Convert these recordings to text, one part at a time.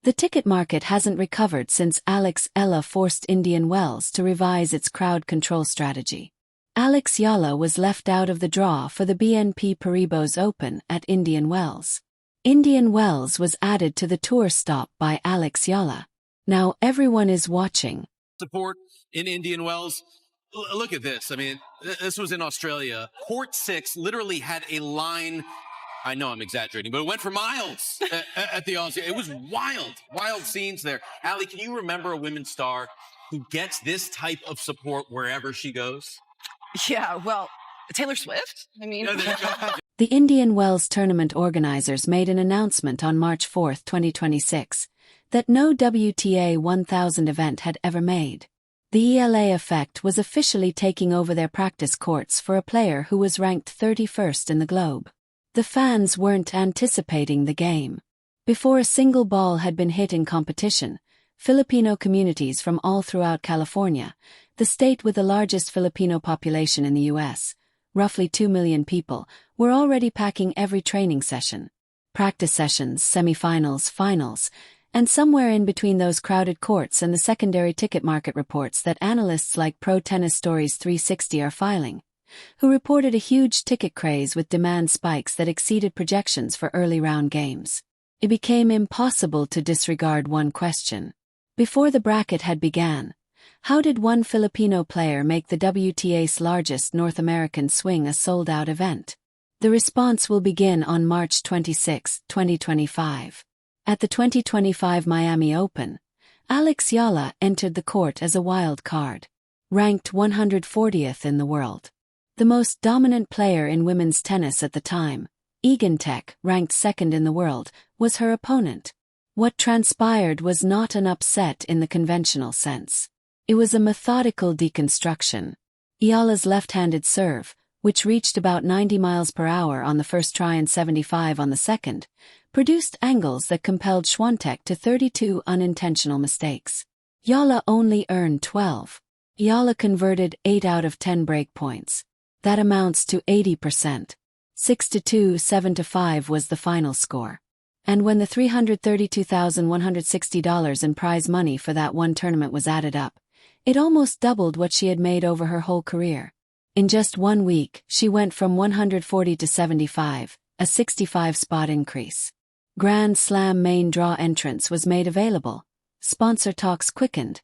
The ticket market hasn't recovered since Alex Eala forced Indian Wells to revise its crowd control strategy. Alex Eala was left out of the draw for the BNP Paribas Open at Indian Wells. Indian Wells was added to the tour stop by Alex Eala. Now everyone is watching. Support in Indian Wells. Look at this. I mean, this was in Australia. Court 6 literally had a line. I know I'm exaggerating, but it went for miles at the Aussie. It was wild scenes there. Allie, can you remember a women's star who gets this type of support wherever she goes? Yeah, well, Taylor Swift? I mean... The Indian Wells tournament organizers made an announcement on March 4, 2026, that no WTA 1000 event had ever made. The Eala Effect was officially taking over their practice courts for a player who was ranked 31st in the globe. The fans weren't anticipating the game. Before a single ball had been hit in competition, Filipino communities from all throughout California, the state with the largest Filipino population in the U.S., roughly 2 million people, were already packing every training session. Practice sessions, semifinals, finals, and somewhere in between those crowded courts and the secondary ticket market reports that analysts like Pro Tennis Stories 360 are filing, who reported a huge ticket craze with demand spikes that exceeded projections for early round games. It became impossible to disregard one question. Before the bracket had began, how did one Filipino player make the WTA's largest North American swing a sold-out event? The response will begin on March 26, 2025. At the 2025 Miami Open, Alex Eala entered the court as a wild card. Ranked 140th in the world. The most dominant player in women's tennis at the time, Egan Tech, ranked second in the world, was her opponent. What transpired was not an upset in the conventional sense. It was a methodical deconstruction. Eala's left-handed serve, which reached about 90 miles per hour on the first try and 75 on the second, produced angles that compelled Swiatek to 32 unintentional mistakes. Eala only earned 12. Eala converted 8 out of 10 break points. That amounts to 80%. 6-2, 7-5 was the final score. And when the $332,160 in prize money for that one tournament was added up, it almost doubled what she had made over her whole career. In just 1 week, she went from 140 to 75, a 65-spot increase. Grand Slam main draw entrance was made available, sponsor talks quickened,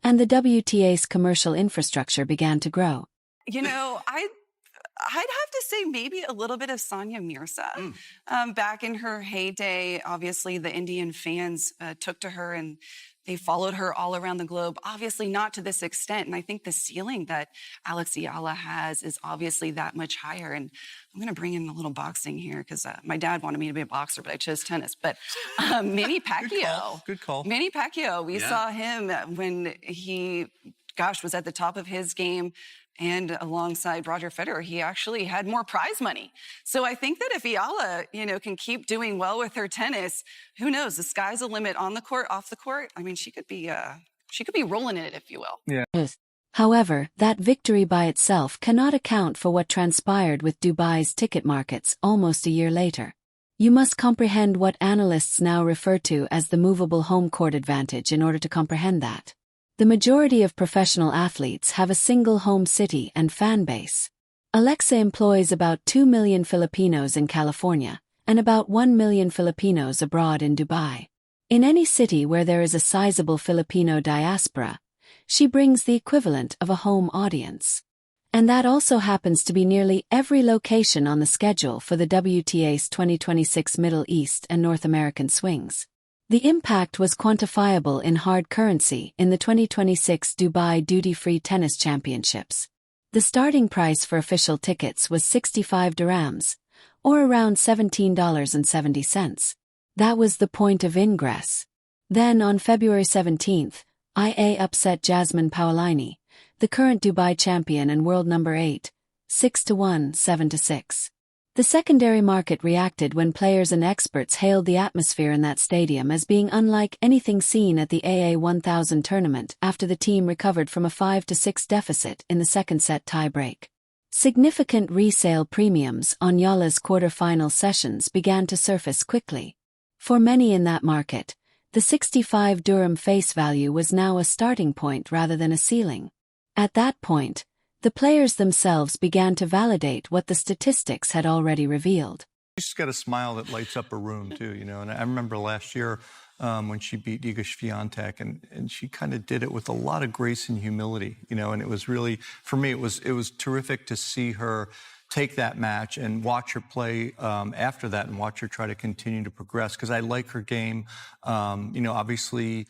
and the WTA's commercial infrastructure began to grow. You know, I'd have to say maybe a little bit of Sonia Mirza. Back in her heyday, obviously the Indian fans took to her and they followed her all around the globe, obviously not to this extent. And I think the ceiling that Alex Eala has is obviously that much higher. And I'm going to bring in a little boxing here because my dad wanted me to be a boxer, but I chose tennis. But Manny Pacquiao. Good call. Manny Pacquiao, we saw him when he, was at the top of his game. And alongside Roger Federer, he actually had more prize money. So I think that if Eala, can keep doing well with her tennis, who knows? The sky's the limit on the court, off the court. I mean, she could be rolling in it, if you will. Yeah. However, that victory by itself cannot account for what transpired with Dubai's ticket markets almost a year later. You must comprehend what analysts now refer to as the movable home court advantage in order to comprehend that. The majority of professional athletes have a single home city and fan base. Alexa employs about 2 million Filipinos in California, and about 1 million Filipinos abroad in Dubai. In any city where there is a sizable Filipino diaspora, she brings the equivalent of a home audience. And that also happens to be nearly every location on the schedule for the WTA's 2026 Middle East and North American swings. The impact was quantifiable in hard currency in the 2026 Dubai Duty-Free Tennis Championships. The starting price for official tickets was 65 dirhams, or around $17.70. That was the point of ingress. Then on February 17, IA upset Jasmine Paolini, the current Dubai champion and world number 8, 6-1, 7-6. The secondary market reacted when players and experts hailed the atmosphere in that stadium as being unlike anything seen at the AA 1000 tournament after the team recovered from a 5-6 deficit in the second set tie-break. Significant resale premiums on Eala's quarter-final sessions began to surface quickly. For many in that market, The 65 dirham face value was now a starting point rather than a ceiling. At that point, the players themselves began to validate what the statistics had already revealed. She's got a smile that lights up a room, too, you know. And I remember last year when she beat Iga Swiatek, and she kind of did it with a lot of grace and humility, you know. And it was really, for me, it was terrific to see her take that match and watch her play after that and watch her try to continue to progress, because I like her game. You know, obviously,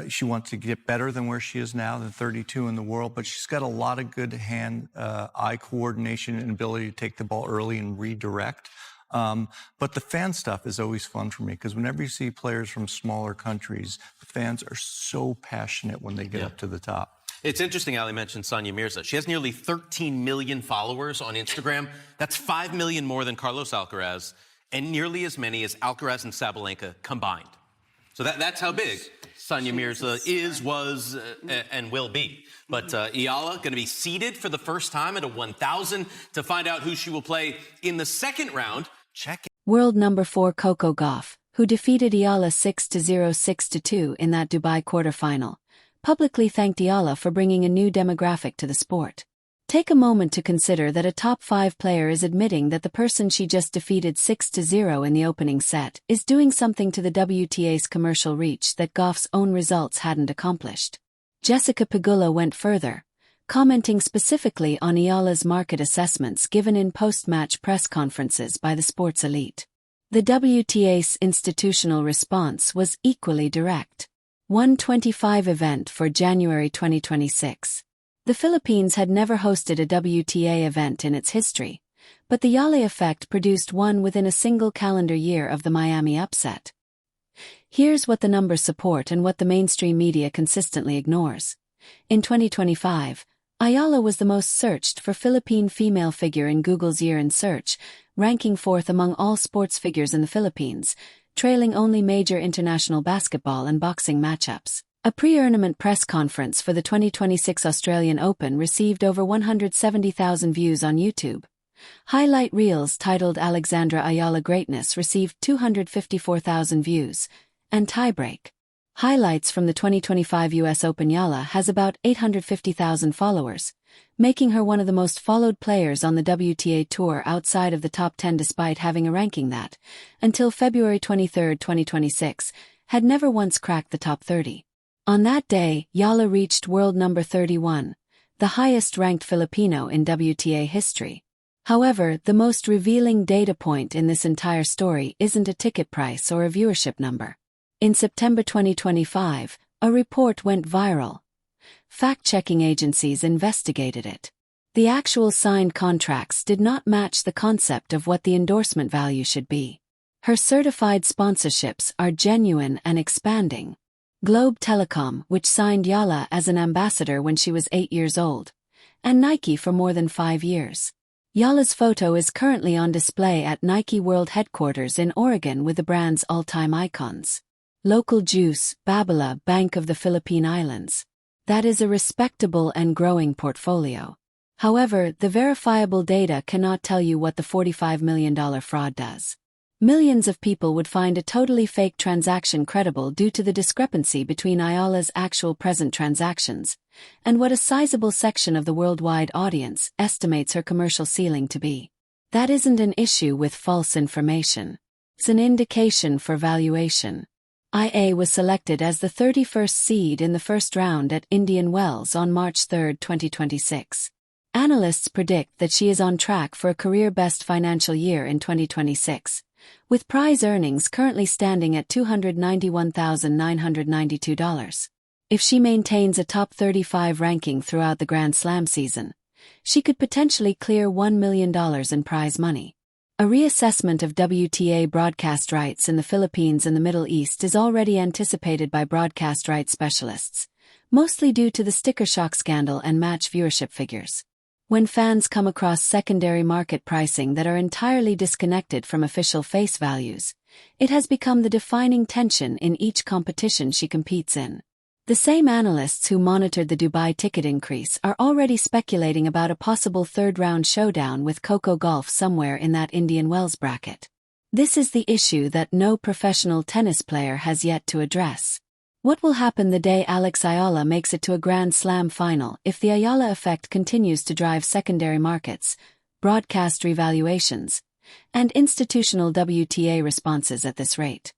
she wants to get better than where she is now, the 32 in the world, but she's got a lot of good hand-eye coordination and ability to take the ball early and redirect. But the fan stuff is always fun for me, because whenever you see players from smaller countries, the fans are so passionate when they get up to the top. It's interesting, Ali mentioned Sonia Mirza. She has nearly 13 million followers on Instagram. That's 5 million more than Carlos Alcaraz, and nearly as many as Alcaraz and Sabalenka combined. So that's how big Sonia Mirza is, was, and will be. But Eala going to be seeded for the first time at a 1,000 to find out who she will play in the second round. Check it. World number 4 Coco Gauff, who defeated Eala 6-0, 6-2 in that Dubai quarterfinal, publicly thanked Eala for bringing a new demographic to the sport. Take a moment to consider that a top 5 player is admitting that the person she just defeated 6-0 in the opening set is doing something to the WTA's commercial reach that Gauff's own results hadn't accomplished. Jessica Pegula went further, commenting specifically on Eala's market assessments given in post-match press conferences by the sports elite. The WTA's institutional response was equally direct. 125 event for January 2026. The Philippines had never hosted a WTA event in its history, but the Eala Effect produced one within a single calendar year of the Miami upset. Here's what the numbers support and what the mainstream media consistently ignores. In 2025, Eala was the most searched for Philippine female figure in Google's Year in Search, ranking 4th among all sports figures in the Philippines, trailing only major international basketball and boxing matchups. A pre-tournament press conference for the 2026 Australian Open received over 170,000 views on YouTube. Highlight reels titled Alexandra Eala Greatness received 254,000 views, and Tiebreak. Highlights from the 2025 US Open. Eala has about 850,000 followers, making her one of the most followed players on the WTA Tour outside of the top 10 despite having a ranking that, until February 23, 2026, had never once cracked the top 30. On that day, Eala reached world number 31, the highest-ranked Filipino in WTA history. However, the most revealing data point in this entire story isn't a ticket price or a viewership number. In September 2025, a report went viral. Fact-checking agencies investigated it. The actual signed contracts did not match the concept of what the endorsement value should be. Her certified sponsorships are genuine and expanding. Globe Telecom, which signed Eala as an ambassador when she was 8 years old, and Nike for more than 5 years. Eala's photo is currently on display at Nike World Headquarters in Oregon with the brand's all-time icons. Local juice, Babala, Bank of the Philippine Islands. That is a respectable and growing portfolio. However, the verifiable data cannot tell you what the $45 million fraud does. Millions of people would find a totally fake transaction credible due to the discrepancy between Eala's actual present transactions and what a sizable section of the worldwide audience estimates her commercial ceiling to be. That isn't an issue with false information. It's an indication for valuation. IA was selected as the 31st seed in the first round at Indian Wells on March 3, 2026. Analysts predict that she is on track for a career-best financial year in 2026. With prize earnings currently standing at $291,992. If she maintains a top 35 ranking throughout the Grand Slam season, she could potentially clear $1 million in prize money. A reassessment of WTA broadcast rights in the Philippines and the Middle East is already anticipated by broadcast rights specialists, mostly due to the sticker shock scandal and match viewership figures. When fans come across secondary market pricing that are entirely disconnected from official face values, it has become the defining tension in each competition she competes in. The same analysts who monitored the Dubai ticket increase are already speculating about a possible third-round showdown with Coco Gauff somewhere in that Indian Wells bracket. This is the issue that no professional tennis player has yet to address. What will happen the day Alex Eala makes it to a Grand Slam final if the Eala effect continues to drive secondary markets, broadcast revaluations, and institutional WTA responses at this rate?